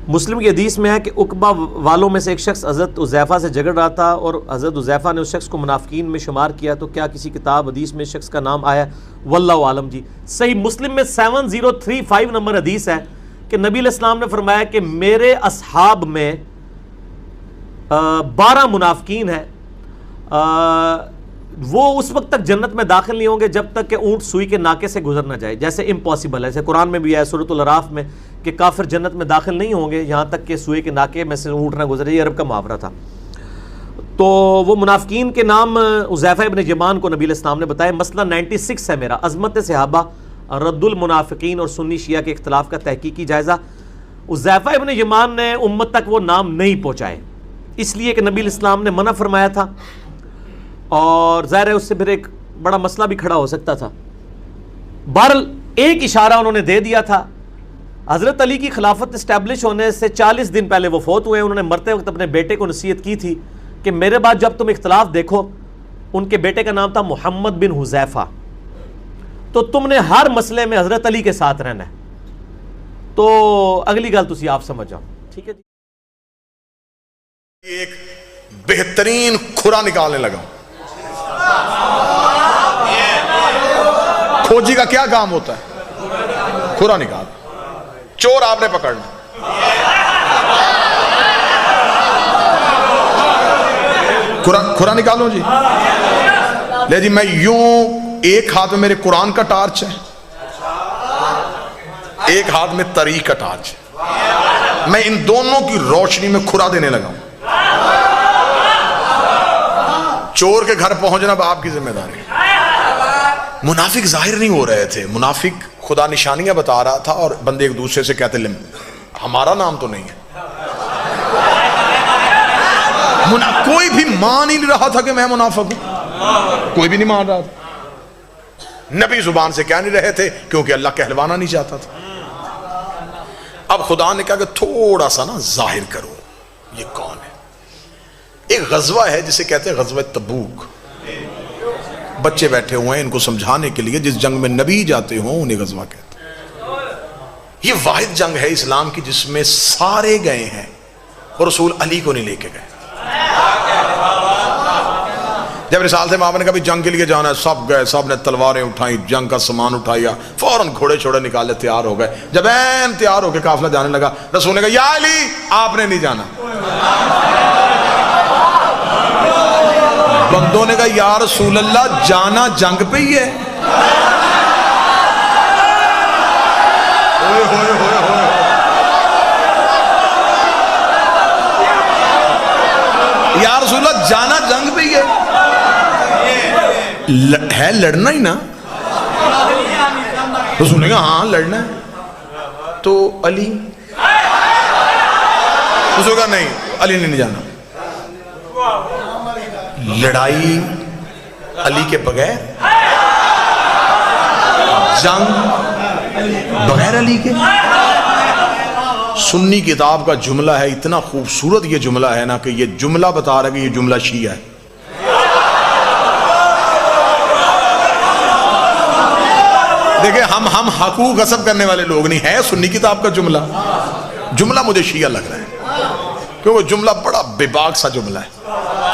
مسلم کی حدیث میں ہے کہ عقبہ والوں میں سے ایک شخص حضرت حذیفہ سے جھگڑ رہا تھا اور حضرت حذیفہ نے اس شخص کو منافقین میں شمار کیا، تو کیا کسی کتاب حدیث میں اس شخص کا نام آیا؟ واللہ عالم جی۔ صحیح مسلم میں 7035 نمبر حدیث ہے کہ نبی علیہ السلام نے فرمایا کہ میرے اصحاب میں 12 منافقین ہیں، وہ اس وقت تک جنت میں داخل نہیں ہوں گے جب تک کہ اونٹ سوئی کے ناکے سے گزر نہ جائے، جیسے امپاسبل ہے، جیسے قرآن میں بھی ہے سورۃ الاعراف میں کہ کافر جنت میں داخل نہیں ہوں گے یہاں تک کہ سوئی کے ناکے میں سے اونٹ نہ گزرے، یہ عرب کا محاورہ تھا۔ تو وہ منافقین کے نام حذیفہ ابن یمان کو نبی علیہ السلام نے بتایا۔ مسئلہ 96 ہے میرا، عظمت صحابہ، رد المنافقین اور سنی شیعہ کے اختلاف کا تحقیقی جائزہ۔ حذیفہ ابن یمان نے امت تک وہ نام نہیں پہنچائے، اس لیے کہ نبی علیہ السلام نے منع فرمایا تھا، اور ظاہر ہے اس سے پھر ایک بڑا مسئلہ بھی کھڑا ہو سکتا تھا۔ بہرحال ایک اشارہ انہوں نے دے دیا تھا۔ حضرت علی کی خلافت اسٹیبلش ہونے سے 40 دن پہلے وہ فوت ہوئے، انہوں نے مرتے وقت اپنے بیٹے کو نصیحت کی تھی کہ میرے بعد جب تم اختلاف دیکھو، ان کے بیٹے کا نام تھا محمد بن حذیفہ، تو تم نے ہر مسئلے میں حضرت علی کے ساتھ رہنا ہے۔ تو اگلی گل تسی آپ سمجھ جاؤ، ٹھیک ہے جی۔ ایک بہترین کھرا نکالنے لگا۔ کھوجی کا کیا کام ہوتا ہے؟ کھرا نکال۔ چور آپ نے پکڑنا، کھرا نکالو جی۔ لے جی، میں یوں، ایک ہاتھ میں میرے قرآن کا ٹارچ ہے، ایک ہاتھ میں تاریخ کا ٹارچ ہے، میں ان دونوں کی روشنی میں کھرا دینے لگا ہوں۔ چور کے گھر پہنچنا اب آپ کی ذمہ داری۔ منافق ظاہر نہیں ہو رہے تھے، منافق خدا نشانیاں بتا رہا تھا، اور بندے ایک دوسرے سے کہتے ہمارا نام تو نہیں ہے۔ کوئی بھی مان ہی نہیں رہا تھا کہ میں منافق ہوں، کوئی بھی نہیں مان رہا تھا۔ نبی زبان سے کہہ نہیں رہے تھے کیونکہ اللہ کہلوانا نہیں چاہتا تھا۔ اب خدا نے کہا کہ تھوڑا سا نا ظاہر کرو یہ کون ہے۔ ایک غزوہ ہے جسے کہتے ہیں غزوہ تبوک، بچے بیٹھے ہوئے ہیں ان کو سمجھانے کے لیے، جس جنگ میں نبی جاتے ہوں انہیں غزوہ کہتے ہیں۔ یہ واحد جنگ ہے اسلام کی جس میں سارے گئے ہیں اور رسول علی کو نہیں لے کے گئے۔ جب رسالت مآب نے کہا بھی جنگ کے لیے جانا ہے، سب گئے، سب نے تلواریں اٹھائیں، جنگ کا سامان اٹھایا، فوراً گھوڑے چھوڑے نکالے، تیار ہو گئے۔ جب این تیار ہو کے قافلہ جانے لگا، رسول نے کہا یا علی آپ نے نہیں جانا۔ بندوں نے کہا یا رسول اللہ جانا جنگ پہ ہی ہے۔ یا رسول اللہ جانا جنگ پہ ہی ہے لڑنا ہی نا؟ رسول نے کہا ہاں لڑنا ہے۔ تو علی، رسول نے کہا نہیں علی نے نہیں جانا۔ لڑائی علی کے بغیر، جنگ بغیر علی کے۔ سنی کتاب کا جملہ ہے، اتنا خوبصورت یہ جملہ ہے نا کہ یہ جملہ بتا رہا ہے کہ یہ جملہ شیعہ ہے۔ دیکھیں ہم حقوق غصب کرنے والے لوگ نہیں ہیں، سنی کتاب کا جملہ مجھے شیعہ لگ رہا ہے کیونکہ وہ جملہ بڑا بے باک سا جملہ ہے۔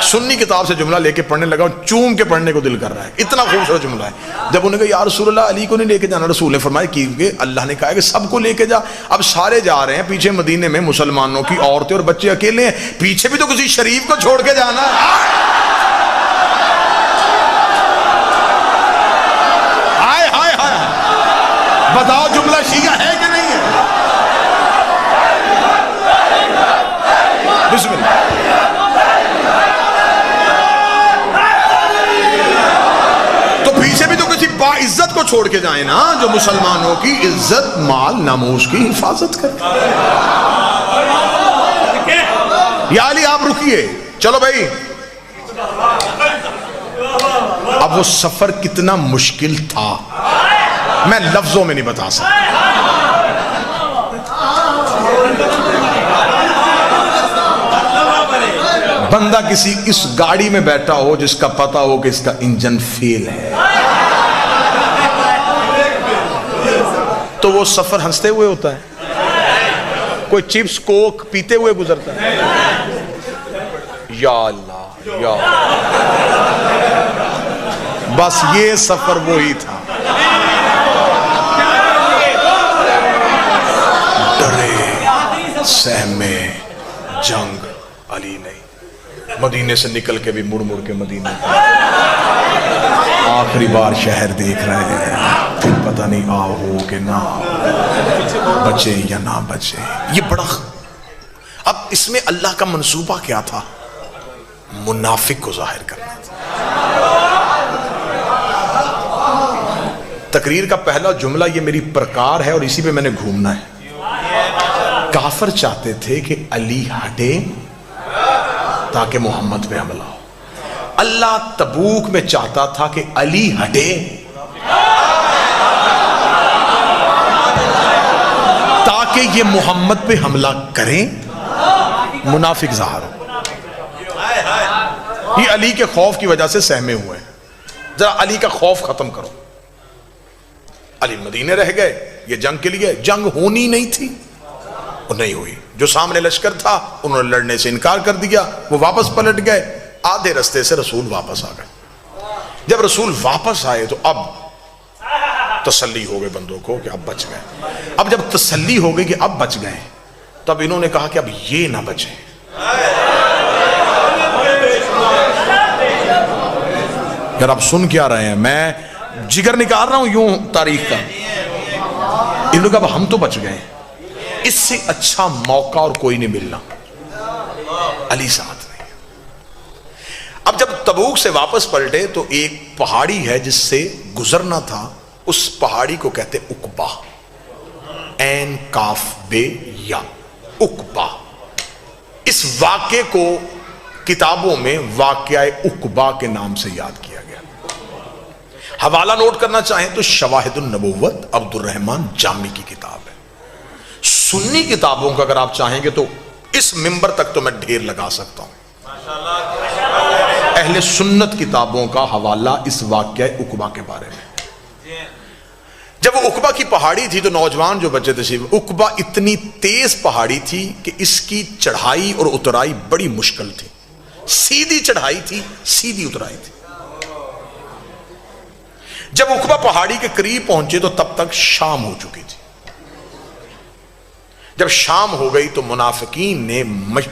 سنی کتاب سے جملہ لے کے پڑھنے لگا، چوم کے پڑھنے کو دل کر رہا ہے، اتنا خوبصورت جملہ ہے۔ جب انہوں نے کہا یا رسول اللہ علی کو نہیں لے کے جانا، رسول نے فرمایا کیونکہ اللہ نے کہا کہ سب کو لے کے جا۔ اب سارے جا رہے ہیں، پیچھے مدینے میں مسلمانوں کی عورتیں اور بچے اکیلے ہیں، پیچھے بھی تو کسی شریف کو چھوڑ کے جانا ہے۔ ہائے ہائے ہائے، بتاؤ جملہ شیعہ ہے کہ نہیں ہے؟ بسم اللہ۔ تو پیچھے بھی تو کسی باعزت کو چھوڑ کے جائیں نا، جو مسلمانوں کی عزت مال ناموس کی حفاظت کرے۔ یا علی آپ رکیے، چلو بھائی۔ اب وہ سفر کتنا مشکل تھا میں لفظوں میں نہیں بتا سکتا۔ بندہ کسی اس گاڑی میں بیٹھا ہو جس کا پتہ ہو کہ اس کا انجن فیل ہے، تو وہ سفر ہنستے ہوئے ہوتا ہے۔ کوئی چپس کوک پیتے ہوئے گزرتا ہے؟ یا اللہ یا اللہ، بس یہ سفر وہی تھا. ڈرے سہمے جنگ علی نہیں. مدینے سے نکل کے بھی مڑ مڑ کے مدینے آخری بار شہر دیکھ رہے ہیں، پھر پتہ نہیں آؤ ہو کہ نہ آؤ، بچے یا نہ بچے. یہ بڑا اب اس میں اللہ کا منصوبہ کیا تھا؟ منافق کو ظاہر کرنا تھا. تقریر کا پہلا جملہ یہ میری پرکار ہے اور اسی پہ میں نے گھومنا ہے. کافر چاہتے تھے کہ علی ہٹے تاکہ محمد پہ حملہ ہو. اللہ تبوک میں چاہتا تھا کہ علی ہٹے تاکہ یہ محمد پہ حملہ کریں، منافق ظاہر ہو. یہ علی کے خوف کی وجہ سے سہمے ہوئے ہیں. ذرا علی کا خوف ختم کرو. علی مدینے رہ گئے، یہ جنگ کے لیے جنگ ہونی نہیں تھی اور نہیں ہوئی. جو سامنے لشکر تھا انہوں نے لڑنے سے انکار کر دیا، وہ واپس پلٹ گئے. آدھے رستے سے رسول واپس آ گئے. جب رسول واپس آئے تو اب تسلی ہو گئے بندوں کو کہ اب بچ گئے. اب جب تسلی ہو گئی کہ اب بچ گئے، تب انہوں نے کہا کہ اب یہ نہ بچے. یار آپ سن کیا رہے ہیں؟ میں جگر نکال رہا ہوں یوں تاریخ کا. ان لوگ اب ہم تو بچ گئے، اس سے اچھا موقع اور کوئی نہیں ملنا. علی ساتھ نہیں. اب جب تبوک سے واپس پلٹے تو ایک پہاڑی ہے جس سے گزرنا تھا، اس پہاڑی کو کہتے عقبہ. عین کاف بے یا عقبہ. اس واقعے کو کتابوں میں واقعہ عقبہ کے نام سے یاد کیا گیا. حوالہ نوٹ کرنا چاہیں تو شواہد النبوت عبد الرحمن جامی کی کتاب ہے. سنی کتابوں کا اگر آپ چاہیں گے تو اس منبر تک تو میں ڈھیر لگا سکتا ہوں. اہل سنت کتابوں کا حوالہ اس واقعہ عقبہ کے بارے میں. جب وہ عقبہ کی پہاڑی تھی تو نوجوان جو بچے تھے، عقبہ اتنی تیز پہاڑی تھی کہ اس کی چڑھائی اور اترائی بڑی مشکل تھی. سیدھی چڑھائی تھی، سیدھی اترائی تھی. جب عقبہ پہاڑی کے قریب پہنچے تو تب تک شام ہو چکی تھی. جب شام ہو گئی تو منافقین نے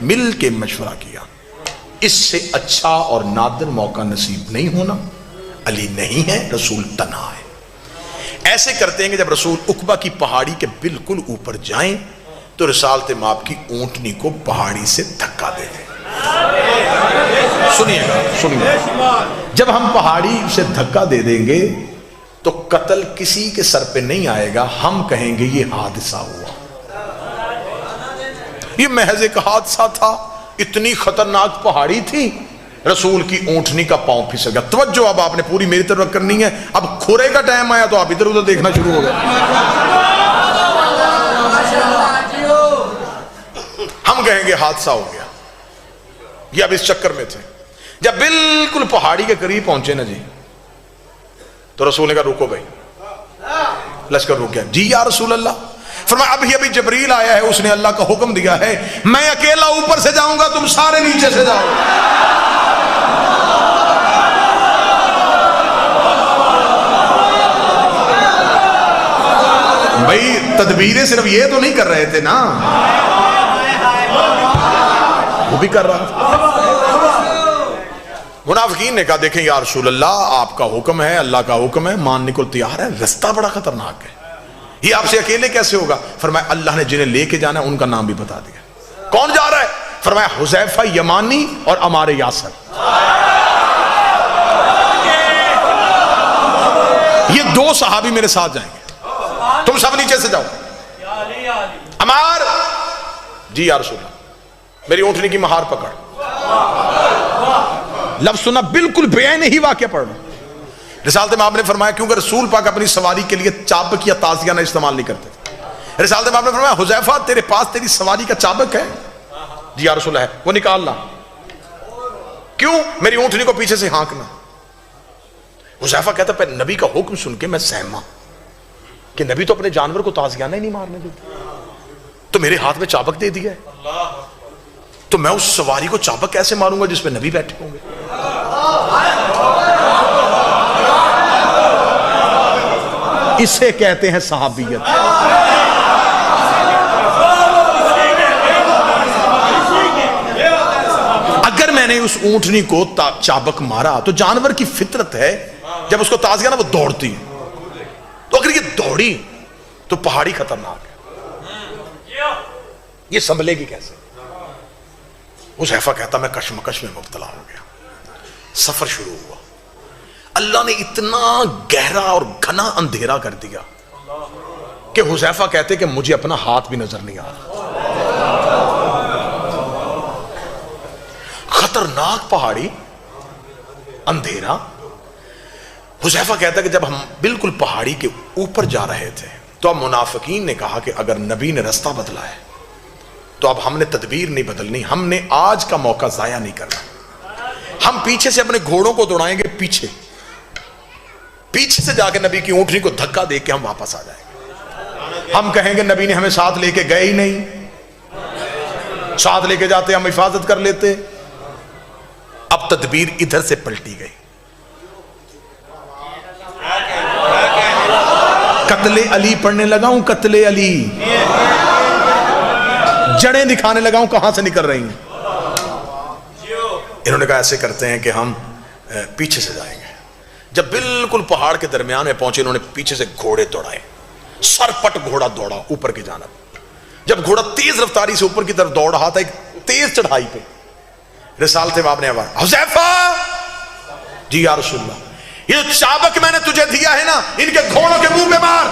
مل کے مشورہ کیا، اس سے اچھا اور نادر موقع نصیب نہیں ہونا. علی نہیں ہے، رسول تنہا ہے. ایسے کرتے ہیں کہ جب رسول عقبہ کی پہاڑی کے بالکل اوپر جائیں تو رسالت مآب کی اونٹنی کو پہاڑی سے دھکا دے دیں. سنیے گا. جب ہم پہاڑی سے دھکا دے دیں گے تو قتل کسی کے سر پہ نہیں آئے گا، ہم کہیں گے یہ حادثہ ہوا. یہ محض ایک حادثہ تھا. اتنی خطرناک پہاڑی تھی، رسول کی اونٹنی کا پاؤں پھسل گیا. توجہ اب آپ نے پوری میری طرف کرنی ہے. اب کھرے کا ٹائم آیا تو آپ ادھر ادھر دیکھنا شروع ہو گئے. ہم کہیں گے حادثہ ہو گیا. یہ اب اس چکر میں تھے. جب بالکل پہاڑی کے قریب پہنچے نا جی، تو رسول نے کہا رکو بھائی. لشکر رک گیا. جی یا رسول اللہ. فرمایا ابھی جبریل آیا ہے، اس نے اللہ کا حکم دیا ہے، میں اکیلا اوپر سے جاؤں گا، تم سارے نیچے سے جاؤ. بھائی تدبیریں صرف یہ تو نہیں کر رہے تھے نا، وہ بھی کر رہا تھا. منافقین نے کہا دیکھیں یا رسول اللہ، آپ کا حکم ہے، اللہ کا حکم ہے، ماننے کو تیار ہے، رستہ بڑا خطرناک ہے، یہ آپ سے اکیلے کیسے ہوگا؟ فرمایا اللہ نے جنہیں لے کے جانا ہے ان کا نام بھی بتا دیا. کون جا رہا ہے؟ فرمایا حذیفہ یمانی اور عمار یاسر. یہ دو صحابی میرے ساتھ جائیں گے، تم سب نیچے سے جاؤ. عمار جی یا رسول اللہ، میری اونٹنی کی مہار پکڑ. لفظ سنا بالکل بعین ہی واقعہ پڑھ رہا. رسالت مآب نے فرمایا کیونکہ رسول پاک اپنی سواری کے لیے چابک یا تازیانہ استعمال نہیں کرتے. رسالت مآب نے فرمایا حذیفہ تیرے پاس تیری سواری کا چابک ہے؟ جی یا رسول اللہ ہے. وہ نکال لا. کیوں؟ میری اونٹنی کو پیچھے سے ہانکنا. حذیفہ کہتا پہ نبی کا حکم سن کے میں سہما کہ نبی تو اپنے جانور کو تازیانہ ہی نہیں مارنے دیتے. تو میرے ہاتھ میں چابک دے دیا ہے، تو میں اس سواری کو چابک کیسے ماروں گا جس پہ نبی بیٹھے ہوں گے؟ اسے کہتے ہیں صحابیت۔ اگر میں نے اس اونٹنی کو چابک مارا تو جانور کی فطرت ہے جب اس کو تازیہ نا وہ دوڑتی ہے، تو اگر یہ دوڑی تو پہاڑی خطرناک ہے، یہ سنبھلے گی کیسے؟ حذیفہ کہتا میں کشمکش میں مبتلا ہو گیا، سفر شروع ہوا، اللہ نے اتنا گہرا اور گھنا اندھیرا کر دیا کہ حذیفہ کہتے کہ مجھے اپنا ہاتھ بھی نظر نہیں آ رہا، خطرناک پہاڑی، اندھیرا۔ حذیفہ کہتا ہے کہ جب ہم بالکل پہاڑی کے اوپر جا رہے تھے تو اب منافقین نے کہا کہ اگر نبی نے رستہ بدلا ہے تو اب ہم نے تدبیر نہیں بدلنی، ہم نے آج کا موقع ضائع نہیں کرنا، ہم پیچھے سے اپنے گھوڑوں کو دوڑائیں گے، پیچھے سے جا کے نبی کی اونٹنی کو دھکا دے کے ہم واپس آ جائیں گے، ہم کہیں گے نبی نے ہمیں ساتھ لے کے گئے ہی نہیں، ساتھ لے کے جاتے ہم حفاظت کر لیتے۔ اب تدبیر ادھر سے پلٹی گئی، قتل علی پڑھنے لگا ہوں، قتل علی، جڑیں دکھانے لگا ہوں کہاں سے نکل رہی ہیں۔ انہوں نے کہا ایسے کرتے ہیں کہ ہم پیچھے سے جائیں گے۔ جب بالکل پہاڑ کے درمیان میں پہنچے انہوں نے پیچھے سے گھوڑے دوڑائے، سرپٹ گھوڑا دوڑا اوپر کی جانب، جب گھوڑا تیز رفتاری سے اوپر کی طرف دوڑ رہا تھا ایک تیز چڑھائی پہ، رسالت باب نے آواز، حذیفہ جی یا رسول اللہ، یہ جو چابک میں نے تجھے دیا ہے نا ان کے گھوڑوں کے منہ پہ مار۔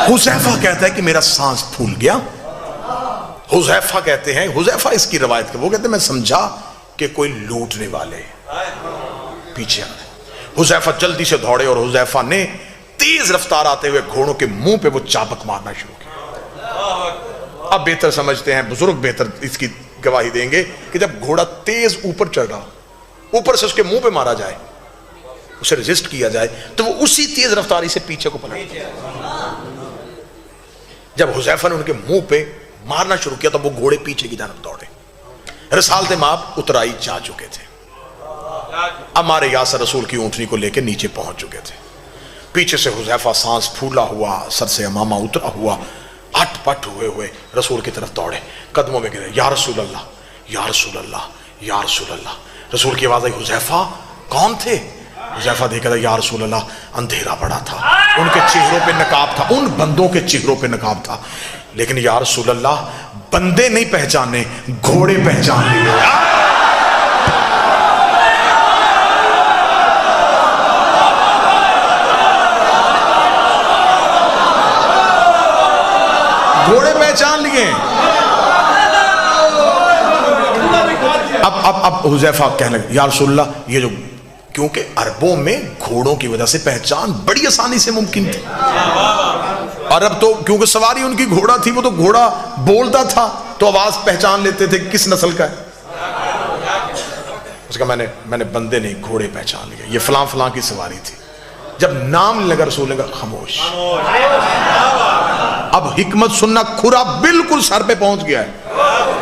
حذیفہ کہتا ہے کہ میرا سانس پھول گیا۔ حذیفہ کہتے ہیں، حذیفہ اس کی روایت کے وہ کہتے ہیں میں سمجھا کہ کوئی لوٹنے والے پیچھے آ رہے۔ حذیفہ جلدی سے دوڑے اور حذیفہ نے تیز رفتار آتے ہوئے گھوڑوں کے منہ پہ وہ چابک مارنا شروع کیا۔ اب بہتر سمجھتے ہیں، بزرگ بہتر اس کی گواہی دیں گے کہ جب گھوڑا تیز اوپر چڑھ رہا، اوپر سے اس کے منہ پہ مارا جائے، اسے ریزسٹ کیا جائے تو وہ اسی تیز رفتاری سے پیچھے کو پلٹ جائے۔ جب حذیفہ نے ان کے منہ پہ مارنا شروع کیا تو وہ گھوڑے پیچھے کی جانب دوڑے۔ رسالت ماب اترائی جا چکے تھے، ہمارے یاسر رسول کی اونٹنی کو لے کے نیچے پہنچ چکے تھے۔ پیچھے سے حذیفہ سانس پھولا ہوا، سر سے امامہ اترا ہوا، ہٹ پٹ ہوئے رسول کی طرف دوڑے، قدموں میں گرے، یا رسول اللہ، یا رسول اللہ، یا رسول اللہ۔ رسول کی آواز آئی، حذیفہ کون تھے؟ حذیفہ دیکھا تھا، یا رسول اللہ اندھیرا پڑا تھا، ان کے چہروں پہ نقاب تھا، ان بندوں کے چہروں پہ نقاب تھا، لیکن یا رسول اللہ بندے نہیں پہچانے، گھوڑے پہچان لیے۔ گھوڑے پہچان لیے۔ اب حذیفہ کہنے لگے، یا رسول اللہ یہ جو، کیونکہ عربوں میں گھوڑوں کی وجہ سے پہچان بڑی آسانی سے ممکن تھی، عرب تو کیونکہ سواری ان کی گھوڑا تھی، وہ تو گھوڑا بولتا تھا تو آواز پہچان لیتے تھے کس نسل کا ہے۔ اس کا میں نے بندے نہیں گھوڑے پہچان لیے، یہ فلاں فلاں کی سواری تھی۔ جب نام لگا رسول نے کہا خاموش۔ اب حکمت سننا، کھرا بالکل سر پہ پہنچ گیا ہے،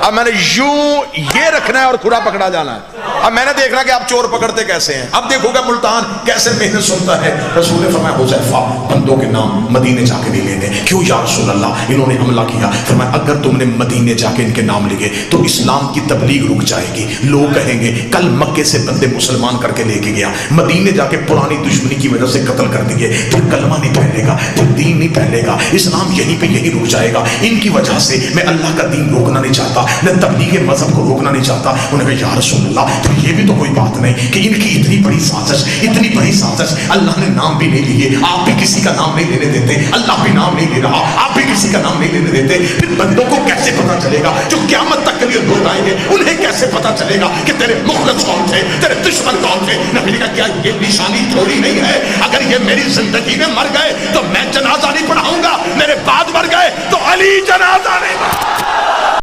اب میں نے یوں یہ رکھنا ہے اور کھرا پکڑا جانا ہے۔ اب میں نے دیکھنا کہ آپ چور پکڑتے کیسے ہیں، اب دیکھو گا ملتان کیسے محنت سنتا ہے۔ رسول نے فرمایا حذیفہ بندوں کے نام مدینے جا کے نہیں لینے۔ کیوں یا رسول اللہ؟ انہوں نے حملہ کیا۔ فرمایا اگر تم نے مدینے جا کے ان کے نام لیے تو اسلام کی تبلیغ رک جائے گی، لوگ کہیں گے کل مکے سے بندے مسلمان کر کے لے کے گیا، مدینے جا کے پرانی دشمنی کی وجہ سے قتل کر دیے، پھر کلمہ نہیں پھیلے گا، پھر دین نہیں پھیلے گا، اسلام یہیں پہ یہی رک جائے گا۔ ان کی وجہ سے میں اللہ کا دین روکنا نہیں چاہتا، میں تبلیغ مذہب کو روکنا نہیں چاہتا۔ انہوں نے کہا یا رسول اللہ تو یہ بھی تو کوئی بات نہیں کہ ان کی اتنی بڑی سازش، اتنی بڑی سازش، اللہ نے نام بھی نہیں لیے، آپ بھی کسی کا نام نہیں لینے دیتے، اللہ بھی نام نہیں لے رہا، آپ بھی کسی کا نام نہیں لینے دیتے، پھر بندوں کو کیسے پتا چلے گا جو قیامت تک کے لیے لوگ آئیں گے، انہیں کیسے پتا چلے گا کہ تیرے مخلص کون تھے، تیرے دشمن کون تھے؟ نبی نے کہا کیا یہ نشانی تھوڑی نہیں ہے، اگر یہ میری زندگی میں مر گئے تو میں جنازہ نہیں پڑھاؤں گا، میرے بعد مر گئے تو علی جنازہ نہیں پڑھاؤں گا۔